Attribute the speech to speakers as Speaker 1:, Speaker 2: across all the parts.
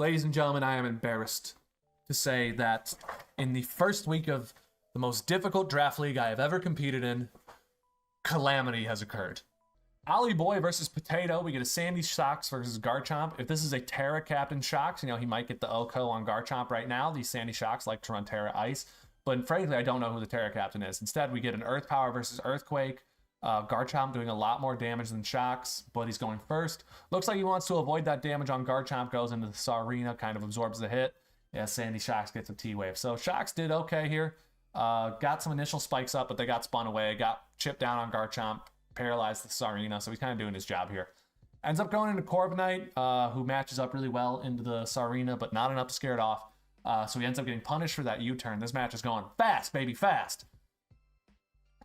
Speaker 1: Ladies and gentlemen, I am embarrassed to say that in the first week of the most difficult draft league I have ever competed in, calamity has occurred. Ollie Boy versus Potato. We get a Sandy Shocks versus Garchomp. If this is a Terra Captain Shocks, he might get the OHKO on Garchomp right now. These Sandy Shocks like to run Terra Ice. But frankly, I don't know who the Terra Captain is. Instead, we get an Earth Power versus Earthquake. Garchomp doing a lot more damage than Shocks, but he's going first. Looks like he wants to avoid that damage on Garchomp, goes into the Sarina, kind of absorbs the hit. Yeah, Sandy Shocks gets a T-Wave. So Shocks did okay here. Got some initial spikes up, but they got spun away. Got chipped down on Garchomp, paralyzed the Sarina, so he's kind of doing his job here. Ends up going into Corviknight, who matches up really well into the Sarina, but not enough to scare it off. So he ends up getting punished for that U-turn. This match is going fast, baby, fast.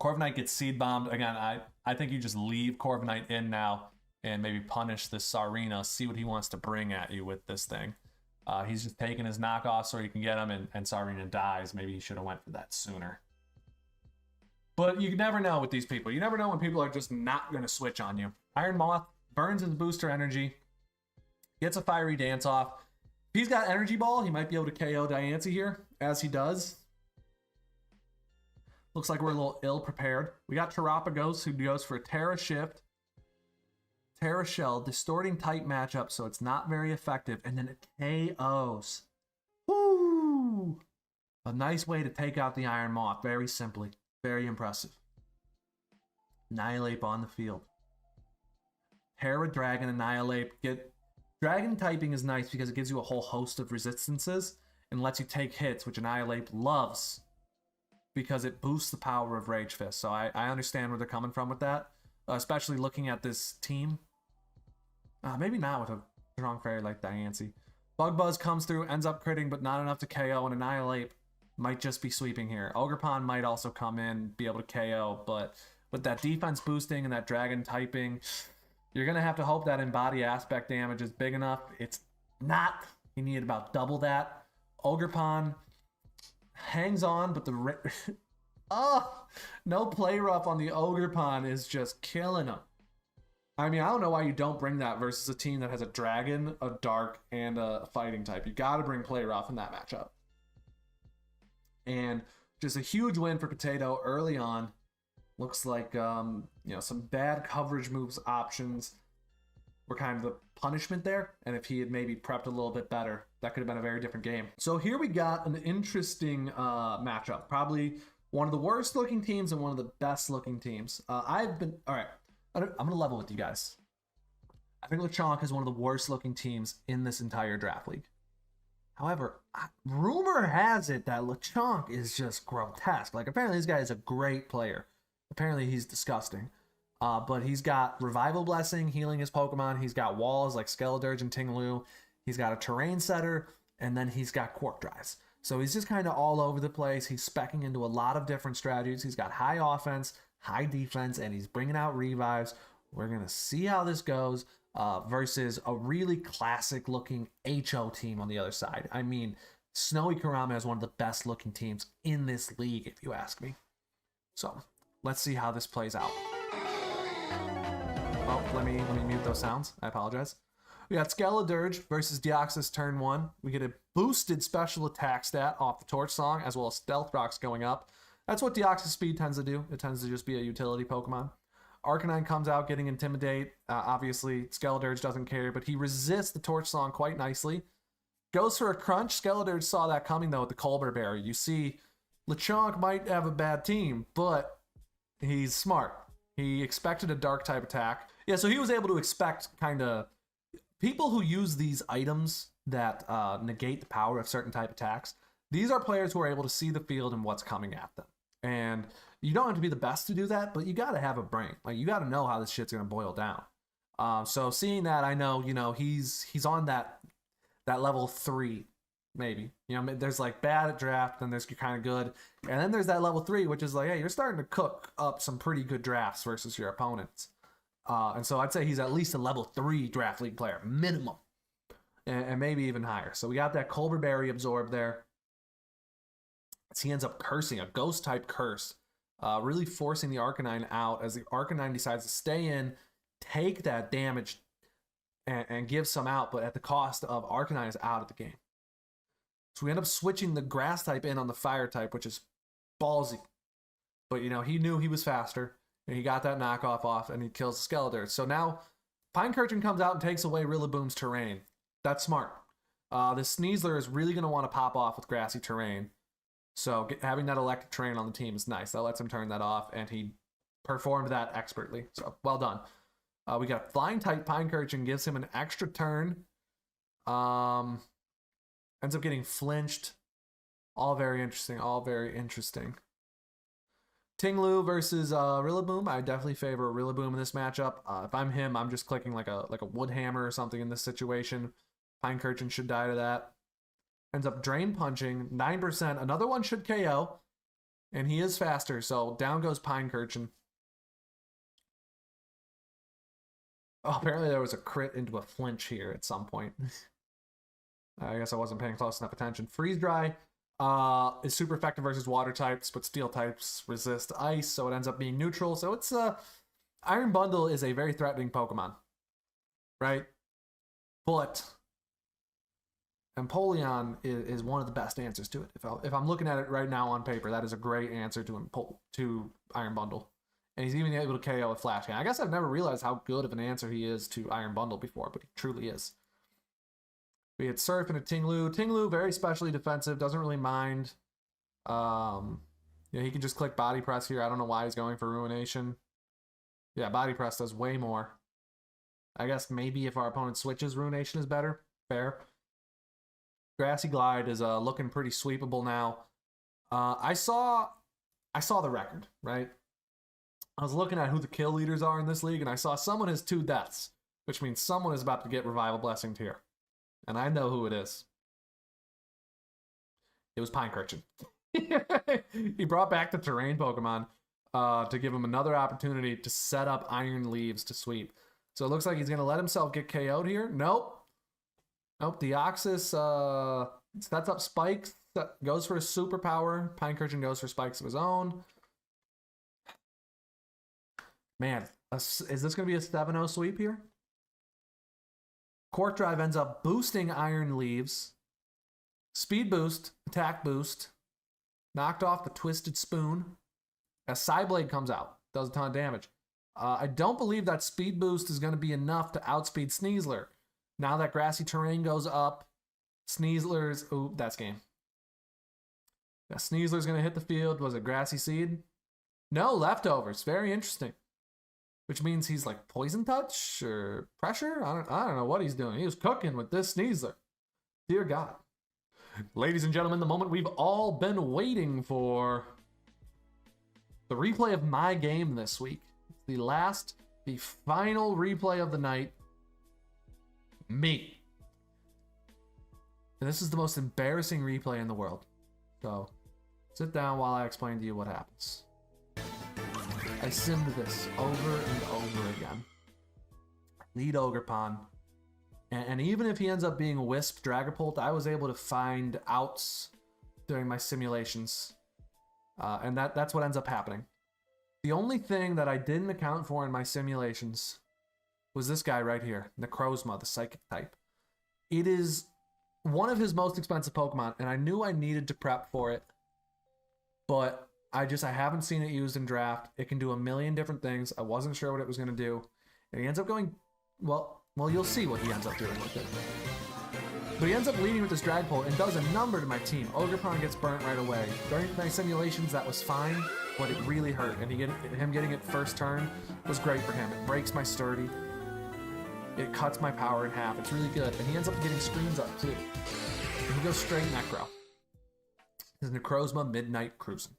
Speaker 1: Corviknight gets seed bombed. Again, I think you just leave Corviknight in now and maybe punish this Sarina, see what he wants to bring at you with this thing. He's just taking his knockoff so he can get him, and Sarina dies. Maybe he should have went for that sooner. But you never know with these people. You never know when people are just not going to switch on you. Iron Moth burns his booster energy, gets a Fiery Dance off. If he's got Energy Ball, he might be able to KO Diancie here, as he does. Looks like we're a little ill-prepared. We got Terapagos, who goes for a Terra Shift, Terra Shell, distorting type matchup, so it's not very effective, and then it KOs. Woo! A nice way to take out the Iron Moth, very simply. Very impressive. Annihilate on the field. Terra Dragon, Annihilate. Dragon typing is nice because it gives you a whole host of resistances and lets you take hits, which Annihilate loves because it boosts the power of Rage Fist. So I understand where they're coming from with that, especially looking at this team. Maybe not with a strong fairy like Diancie. Bug Buzz comes through, ends up critting, but not enough to KO, and Annihilate might just be sweeping here. Ogerpon might also come in, be able to KO, but with that defense boosting and that dragon typing, you're going to have to hope that embody aspect damage is big enough. It's not. You need about double that. Ogerpon hangs on, but the... no play rough on the Ogerpon is just killing him. I mean, I don't know why you don't bring that versus a team that has a dragon, a dark, and a fighting type. You got to bring play rough in that matchup. And just a huge win for Potato early on. Looks like some bad coverage moves options were kind of the punishment there. And if he had maybe prepped a little bit better, that could have been a very different game. So here we got an interesting matchup. Probably one of the worst looking teams and one of the best looking teams. All right, I'm going to level with you guys. I think Lechonk is one of the worst looking teams in this entire draft league. However, rumor has it that Lechonk is just grotesque. Like, apparently this guy is a great player. Apparently he's disgusting. But he's got Revival Blessing, healing his Pokemon. He's got walls like Skeledirge and Tinglu. He's got a Terrain Setter, and then he's got Quark Drives. So he's just kind of all over the place. He's speccing into a lot of different strategies. He's got high offense, high defense, and he's bringing out revives. We're going to see how this goes. Versus a really classic looking HO team on the other side. I mean, Snowy Kurama is one of the best looking teams in this league, if you ask me. So let's see how this plays out. Oh, let me mute those sounds. I apologize. We got Skeledirge versus Deoxys turn 1. We get a boosted special attack stat off the Torch Song, as well as Stealth Rocks going up. That's what Deoxys Speed tends to do. It tends to just be a utility Pokemon. Arcanine comes out getting Intimidate. Obviously, Skeledirge doesn't care, but he resists the Torch Song quite nicely. Goes for a Crunch. Skeledirge saw that coming, though, with the Colbur Berry. You see, Lechonk might have a bad team, but he's smart. He expected a Dark-type attack. Yeah, so he was able to expect kind of... People who use these items that negate the power of certain type attacks, these are players who are able to see the field and what's coming at them. And you don't have to be the best to do that, but you got to have a brain. Like, you got to know how this shit's going to boil down. So seeing that, I know, he's on that level 3, maybe. There's like bad at draft, then there's kind of good. And then there's that level 3, which is like, hey, you're starting to cook up some pretty good drafts versus your opponents. And so I'd say he's at least a level 3 draft league player, minimum. And maybe even higher. So we got that Colbur Berry absorbed there. He ends up cursing, a ghost-type curse. Really forcing the Arcanine out as the Arcanine decides to stay in, take that damage, and give some out, but at the cost of Arcanine is out of the game. So we end up switching the grass type in on the fire type, which is ballsy. But, you know, he knew he was faster, and he got that knockoff off, and he kills the Skeletor. So now Pincurchin comes out and takes away Rillaboom's terrain. That's smart. The Sneasler is really going to want to pop off with grassy terrain. So having that electric terrain on the team is nice. That lets him turn that off, and he performed that expertly. So well done. We got Flying type Pincurchin, gives him an extra turn. Ends up getting flinched. All very interesting. All very interesting. Tinglu versus Rillaboom. I definitely favor Rillaboom in this matchup. If I'm him, I'm just clicking like a wood hammer or something in this situation. Pincurchin should die to that. Ends up drain punching 9%. Another one should KO, and he is faster. So down goes Pincurchin. Oh, apparently there was a crit into a flinch here at some point. I guess I wasn't paying close enough attention. Freeze Dry is super effective versus water types, but steel types resist ice, so it ends up being neutral. So it's Iron Bundle is a very threatening Pokemon, right? But Empoleon is one of the best answers to it. If I'm looking at it right now on paper, that is a great answer to Iron Bundle. And he's even able to KO with Flash Cannon. I guess I've never realized how good of an answer he is to Iron Bundle before, but he truly is. We had Surf and a Tinglu. Tinglu, very specially defensive, doesn't really mind. Yeah, he can just click Body Press here. I don't know why he's going for Ruination. Yeah, Body Press does way more. I guess maybe if our opponent switches, Ruination is better. Fair. Grassy Glide is looking pretty sweepable now. I saw the record, right? I was looking at who the kill leaders are in this league, and I saw someone has 2 deaths, which means someone is about to get Revival Blessing here. And I know who it is. It was Pincurchin. He brought back the terrain Pokemon to give him another opportunity to set up Iron Leaves to sweep. So it looks like he's going to let himself get KO'd here. Nope. Nope. Deoxys sets up spikes, goes for a superpower. Pincurchin goes for spikes of his own. Man, is this going to be a 7-0 sweep here? Quark Drive ends up boosting Iron Leaves. Speed boost, attack boost. Knocked off the Twisted Spoon. As Psyblade comes out, does a ton of damage. I don't believe that speed boost is going to be enough to outspeed Sneasler. Now that grassy terrain goes up, Sneasler's... Ooh, that's game. Yeah, Sneasler's going to hit the field. Was it Grassy Seed? No, Leftovers. Very interesting. Which means he's like Poison Touch or Pressure? I don't know what he's doing. He was cooking with this Sneasler. Dear God. Ladies and gentlemen, the moment we've all been waiting for. The replay of my game this week. The final replay of the night. Me. And this is the most embarrassing replay in the world. So, sit down while I explain to you what happens. I simmed this over and over again. Lead Ogerpon. And even if he ends up being Wisp Dragapult, I was able to find outs during my simulations. And that's what ends up happening. The only thing that I didn't account for in my simulations was this guy right here, Necrozma, the Psychic type. It is one of his most expensive Pokemon, and I knew I needed to prep for it, but I haven't seen it used in draft. It can do a million different things. I wasn't sure what it was going to do. And he ends up going, well, you'll see what he ends up doing with it. But he ends up leading with this Dragapult and does a number to my team. Ogerpon gets burnt right away. During my simulations, that was fine, but it really hurt. And him getting it first turn was great for him. It breaks my Sturdy. It cuts my power in half. It's really good. And he ends up getting screens up, too. And he goes straight Necro. His Necrozma Midnight Cruising.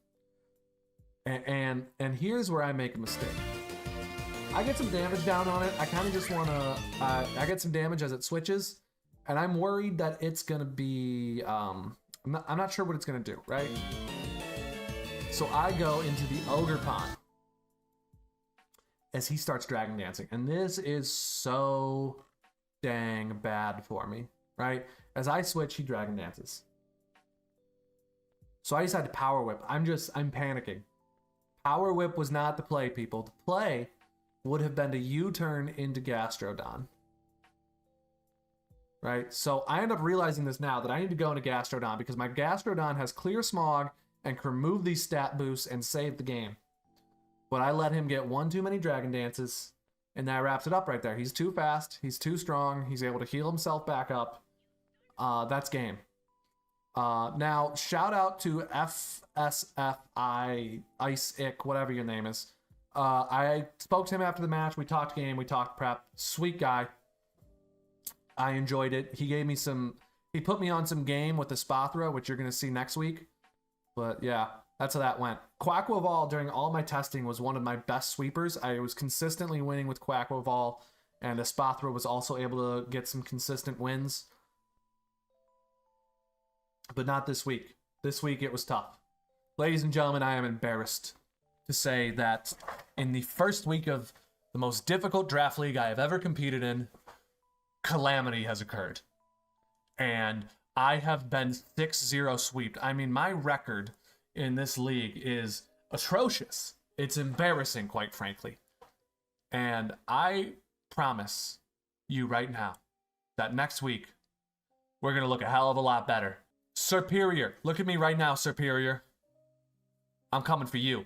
Speaker 1: And here's where I make a mistake. I get some damage down on it. I kind of just want to... I get some damage as it switches. And I'm worried that it's going to be... I'm not sure what it's going to do, right? So I go into the Ogerpon as he starts Dragon Dancing. And this is so dang bad for me, right? As I switch, he Dragon Dances. So I decided to Power Whip. I'm panicking. Power Whip was not the play, people. The play would have been to U-turn into Gastrodon. right? So I end up realizing this now that I need to go into Gastrodon because my Gastrodon has Clear Smog and can remove these stat boosts and save the game. But I let him get one too many Dragon Dances, and that wraps it up right there. He's too fast. He's too strong. He's able to heal himself back up. That's game. Now, shout out to FSFI, Ice Ick, whatever your name is. I spoke to him after the match. We talked game. We talked prep. Sweet guy. I enjoyed it. He gave me some... He put me on some game with the Spathra, which you're going to see next week. But yeah, that's how that went. Quackwoval, during all my testing, was one of my best sweepers. I was consistently winning with Quackwoval, and Espathra was also able to get some consistent wins. But not this week. This week it was tough. Ladies and gentlemen, I am embarrassed to say that in the first week of the most difficult draft league I have ever competed in, calamity has occurred. And I have been 6-0 sweeped. I mean, my record in this league is atrocious. It's embarrassing, quite frankly. And I promise you right now that next week, we're going to look a hell of a lot better. Superior. Look at me right now, Superior. I'm coming for you.